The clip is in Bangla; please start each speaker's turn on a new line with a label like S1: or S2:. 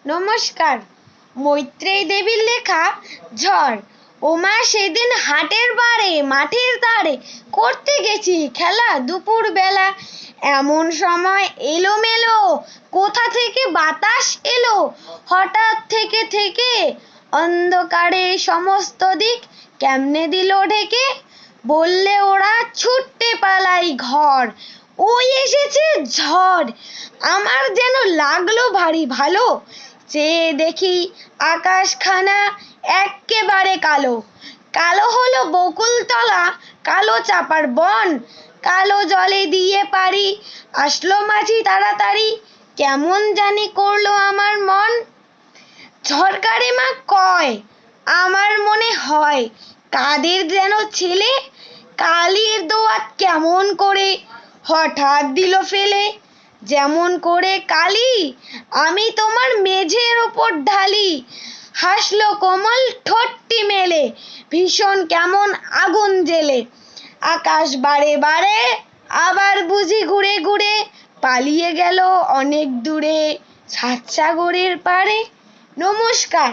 S1: নমস্কার। মৈত্রেয়ী দেবীর লেখা ঝড়। ওমা সেদিন হাটের বারে মাঠের ধারে করতে গেছি খেলা দুপুর বেলা, এমন সময় এলোমেলো কোথা থেকে বাতাস এলো, হঠাৎ থেকে থেকে অন্ধকারে সমস্ত দিক কেমনে দিল ঢেকে। বললে ওরা ছুটতে পালাই ঘর, ওই এসেছে ঝড়। আমার যেন লাগলো ভারী ভালো, চেয়ে দেখি আকাশখানা এক্কেবারে কালো। কালো হলো বকুলতলা, কালো চাপার বন, কালো জলে দিয়ে পারি আসলো মাঝি তাড়াতাড়ি, কেমন জানি করলো আমার মন। ঝরকারে মা কয়, আমার মনে হয় কাদের যেন ছেলে, কালির দোয়াত কেমন করে হঠাৎ দিল ফেলে। যেমন করে কালি আমি তোমার মেঝের ওপর ঢালি, হাসলো কোমল ঠোঁটটি মেলে, ভীষণ কেমন আগুন জেলে। আকাশ বারে বারে আবার বুঝি ঘুরে ঘুরে পালিয়ে গেল অনেক দূরে সাতসাগরের পারে। নমস্কার।